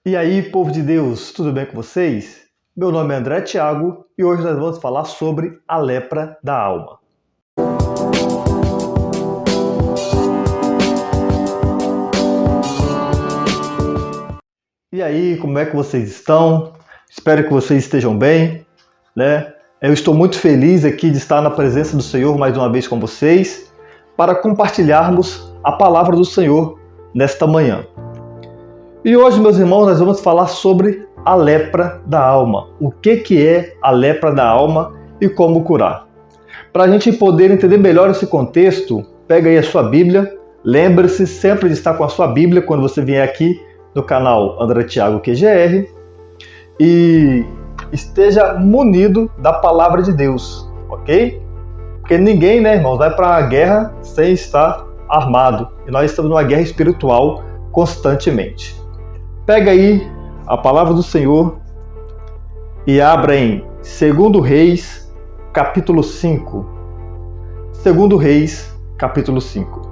E aí, povo de Deus, tudo bem com vocês? Meu nome é André Thiago e hoje nós vamos falar sobre a lepra da alma. E aí, como é que vocês estão? Espero que vocês estejam bem, né? Eu estou muito feliz aqui de estar na presença do Senhor mais uma vez com vocês para compartilharmos a palavra do Senhor nesta manhã. E hoje, meus irmãos, nós vamos falar sobre a lepra da alma. O que é a lepra da alma e como curar. Para a gente poder entender melhor esse contexto, pega aí a sua Bíblia. Lembre-se sempre de estar com a sua Bíblia quando você vier aqui no canal André Thiago QGR e esteja munido da palavra de Deus, ok? Porque ninguém, né, irmãos, vai para a guerra sem estar armado. E nós estamos numa guerra espiritual constantemente. Pega aí a palavra do Senhor e abra em 2 Reis, capítulo 5. 2 Reis, capítulo 5.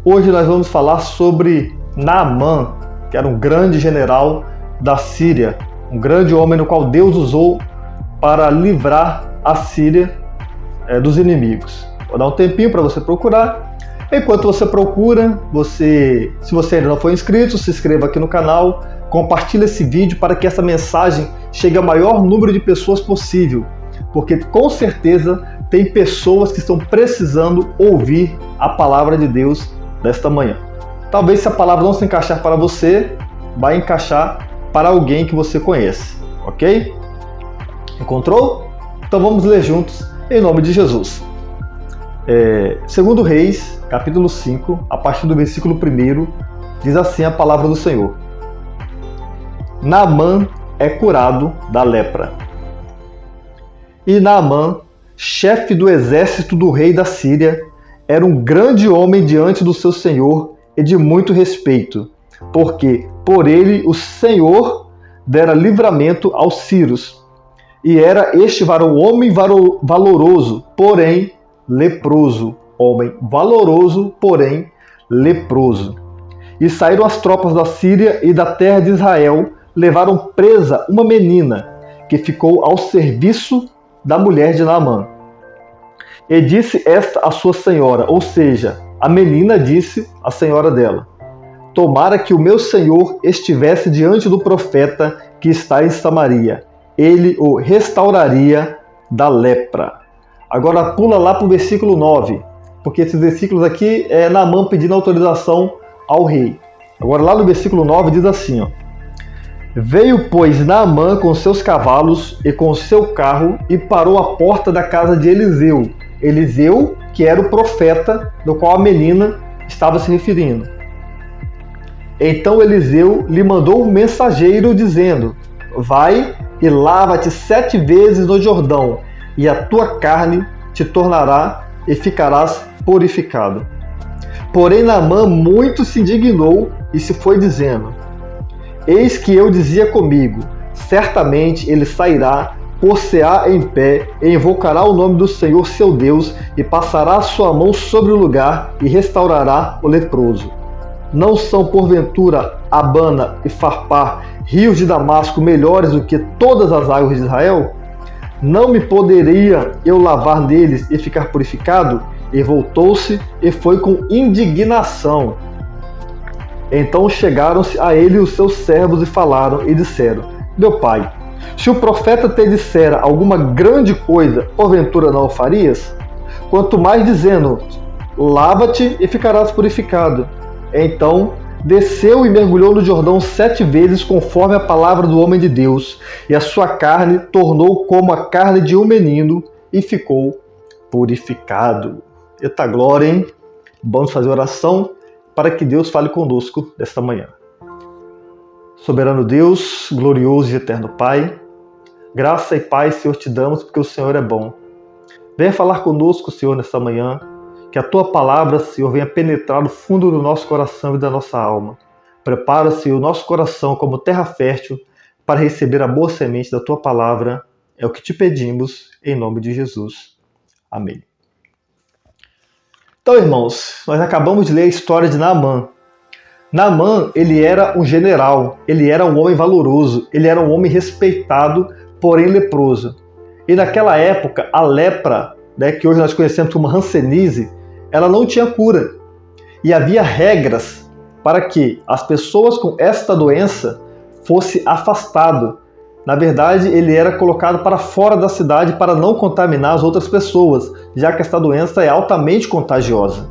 Hoje nós vamos falar sobre Naamã, que era um grande general da Síria, um grande homem no qual Deus usou para livrar a Síria dos inimigos. Vou dar um tempinho para você procurar. Enquanto você procura, se você ainda não for inscrito, se inscreva aqui no canal, compartilhe esse vídeo para que essa mensagem chegue ao maior número de pessoas possível, porque com certeza tem pessoas que estão precisando ouvir a palavra de Deus desta manhã. Talvez se a palavra não se encaixar para você, vai encaixar para alguém que você conhece, ok? Encontrou? Então vamos ler juntos, em nome de Jesus. 2 Reis, capítulo 5, a partir do versículo 1, diz assim a palavra do Senhor. Naamã é curado da lepra. E Naamã, chefe do exército do rei da Síria, era um grande homem diante do seu senhor e de muito respeito, porque por ele o Senhor dera livramento aos sírios. E era este varão homem valoroso, porém leproso, homem valoroso, porém leproso. E saíram as tropas da Síria e da terra de Israel, levaram presa uma menina, que ficou ao serviço da mulher de Naamã. E disse esta a sua senhora, ou seja, a menina disse à senhora dela: tomara que o meu senhor estivesse diante do profeta que está em Samaria, ele o restauraria da lepra. Agora pula lá para o versículo 9, porque esses versículos aqui é Naamã pedindo autorização ao rei. Agora lá no versículo 9 diz assim, ó: veio, pois, Naamã com seus cavalos e com seu carro e parou à porta da casa de Eliseu. Eliseu, que era o profeta do qual a menina estava se referindo. Então Eliseu lhe mandou um mensageiro dizendo: vai e lava-te 7 vezes no Jordão, e a tua carne te tornará e ficarás purificado. Porém Naamã muito se indignou e se foi dizendo: eis que eu dizia comigo, certamente ele sairá, pôr-se-á em pé, e invocará o nome do Senhor seu Deus, e passará a sua mão sobre o lugar, e restaurará o leproso. Não são porventura Abana e Farpar, rios de Damasco, melhores do que todas as águas de Israel? Não me poderia eu lavar neles e ficar purificado? E voltou-se e foi com indignação. Então chegaram-se a ele os seus servos e falaram e disseram: meu pai, se o profeta te dissera alguma grande coisa, porventura não o farias? Quanto mais dizendo: lava-te e ficarás purificado. Então desceu e mergulhou no Jordão 7 vezes, conforme a palavra do homem de Deus, e a sua carne tornou como a carne de um menino, e ficou purificado. Eita glória, hein? Vamos fazer oração para que Deus fale conosco desta manhã. Soberano Deus, glorioso e eterno Pai, graça e paz, Senhor, te damos porque o Senhor é bom. Venha falar conosco, Senhor, nesta manhã, que a Tua palavra, Senhor, venha penetrar no fundo do nosso coração e da nossa alma. Prepara, Senhor, o nosso coração como terra fértil para receber a boa semente da Tua palavra. É o que te pedimos, em nome de Jesus. Amém. Então, irmãos, nós acabamos de ler a história de Naamã. Naamã, ele era um general, ele era um homem valoroso, ele era um homem respeitado, porém leproso. E naquela época, a lepra, né, que hoje nós conhecemos como hanseníase, ela não tinha cura. E havia regras para que as pessoas com esta doença fossem afastadas. Na verdade, ele era colocado para fora da cidade para não contaminar as outras pessoas, já que esta doença é altamente contagiosa.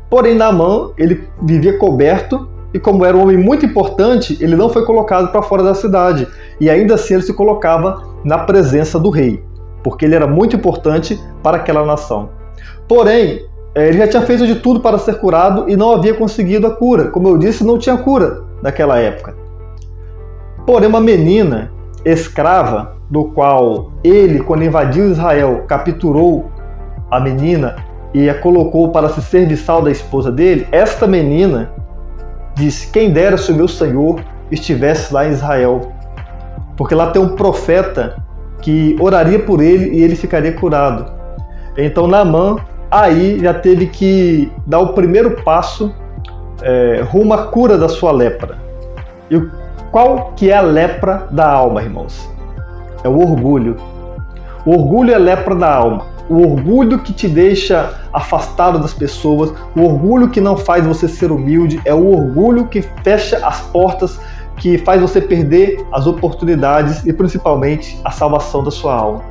Porém, Naamã, ele vivia coberto e, como era um homem muito importante, ele não foi colocado para fora da cidade. E ainda assim ele se colocava na presença do rei, porque ele era muito importante para aquela nação. Porém, ele já tinha feito de tudo para ser curado e não havia conseguido a cura. Como eu disse, não tinha cura naquela época. Porém, uma menina escrava, do qual ele, quando invadiu Israel, capturou a menina e a colocou para ser serviçal da esposa dele, esta menina disse: quem dera se o meu Senhor estivesse lá em Israel, porque lá tem um profeta que oraria por ele e ele ficaria curado. Então Naamã aí já teve que dar o primeiro passo rumo à cura da sua lepra. E qual que é a lepra da alma, irmãos? É o orgulho. O orgulho é a lepra da alma. O orgulho que te deixa afastado das pessoas, o orgulho que não faz você ser humilde, é o orgulho que fecha as portas, que faz você perder as oportunidades e principalmente a salvação da sua alma.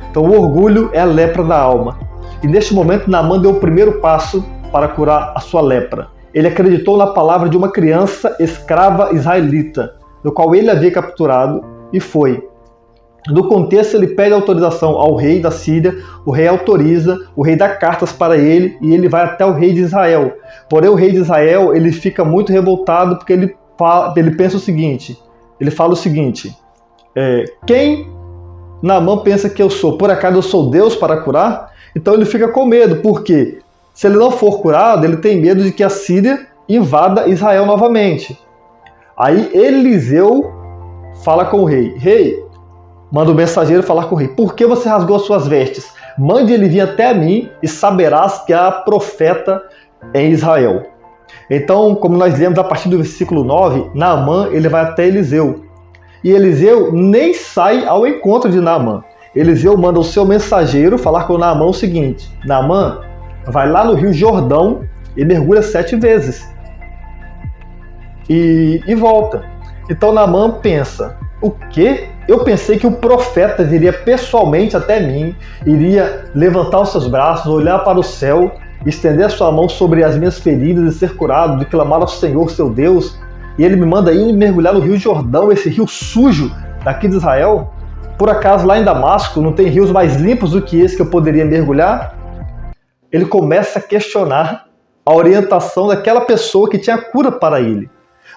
Então o orgulho é a lepra da alma. E neste momento Naamã deu o primeiro passo para curar a sua lepra. Ele acreditou na palavra de uma criança escrava israelita, do qual ele havia capturado, e foi. No contexto, ele pede autorização ao rei da Síria, o rei autoriza, o rei dá cartas para ele e ele vai até o rei de Israel. Porém, o rei de Israel ele fica muito revoltado porque ele pensa o seguinte, ele fala o seguinte: quem Naamã pensa que eu sou? Por acaso eu sou Deus para curar? Então ele fica com medo, porque se ele não for curado, ele tem medo de que a Síria invada Israel novamente. Aí Eliseu fala com o rei: rei, manda o mensageiro falar com o rei: por que você rasgou as suas vestes? Mande ele vir até mim e saberás que há profeta em Israel. Então, como nós lemos a partir do versículo 9, Naamã ele vai até Eliseu. E Eliseu nem sai ao encontro de Naamã. Eliseu manda o seu mensageiro falar com Naamã o seguinte: Naamã, vai lá no rio Jordão e mergulha 7 vezes. E volta. Então Naamã pensa: o quê? Eu pensei que o profeta viria pessoalmente até mim, iria levantar os seus braços, olhar para o céu, estender a sua mão sobre as minhas feridas e ser curado, de clamar ao Senhor, seu Deus. E ele me manda ir mergulhar no rio Jordão, esse rio sujo daqui de Israel. Por acaso lá em Damasco não tem rios mais limpos do que esse que eu poderia mergulhar? Ele começa a questionar a orientação daquela pessoa que tinha cura para ele.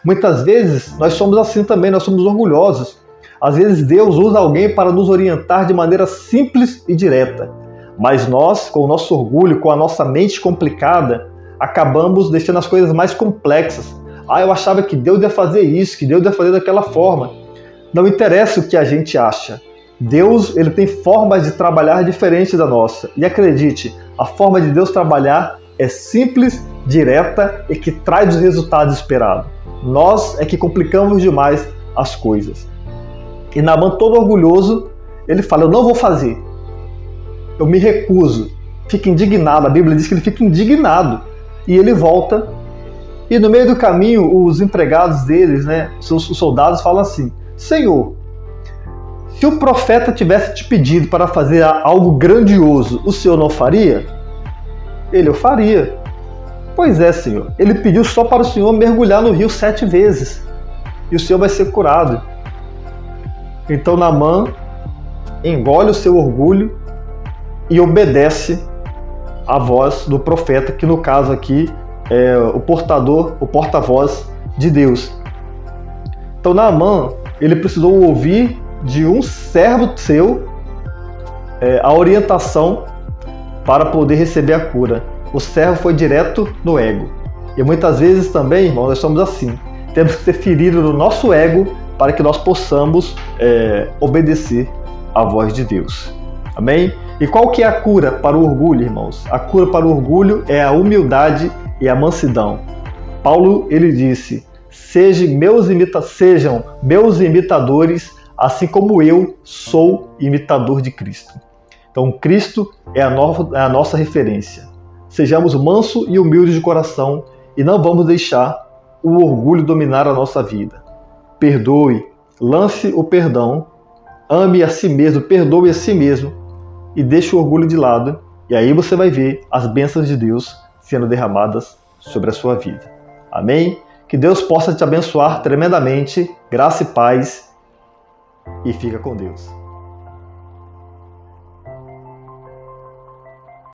Muitas vezes nós somos assim também, nós somos orgulhosos. Às vezes Deus usa alguém para nos orientar de maneira simples e direta. Mas nós, com o nosso orgulho, com a nossa mente complicada, acabamos deixando as coisas mais complexas. Eu achava que Deus ia fazer isso, que Deus ia fazer daquela forma. Não interessa o que a gente acha. Deus ele tem formas de trabalhar diferentes da nossa. E acredite, a forma de Deus trabalhar é simples, direta e que traz os resultados esperados. Nós é que complicamos demais as coisas. E Naamã, todo orgulhoso, ele fala: eu não vou fazer. Eu me recuso. Fica indignado. A Bíblia diz que ele fica indignado. E ele volta. E no meio do caminho, os empregados deles, os soldados, falam assim: Senhor, se o profeta tivesse te pedido para fazer algo grandioso, o Senhor não faria? Ele: eu faria. Pois é, Senhor. Ele pediu só para o Senhor mergulhar no rio 7 vezes. E o Senhor vai ser curado. Então Naamã engole o seu orgulho e obedece à voz do profeta, que no caso aqui é o porta-voz de Deus. Então Naamã, ele precisou ouvir de um servo seu a orientação para poder receber a cura. O servo foi direto no ego. E muitas vezes também, irmãos, nós somos assim. Temos que ser feridos no nosso ego para que nós possamos obedecer à voz de Deus. Amém? E qual que é a cura para o orgulho, irmãos? A cura para o orgulho é a humildade e a mansidão. Paulo, ele disse: sejam meus imitadores, assim como eu sou imitador de Cristo. Então, Cristo é a nossa referência. Sejamos mansos e humildes de coração e não vamos deixar o orgulho dominar a nossa vida. Perdoe, lance o perdão, ame a si mesmo, perdoe a si mesmo e deixe o orgulho de lado. E aí você vai ver as bênçãos de Deus sendo derramadas sobre a sua vida. Amém? Que Deus possa te abençoar tremendamente. Graça e paz. E fica com Deus.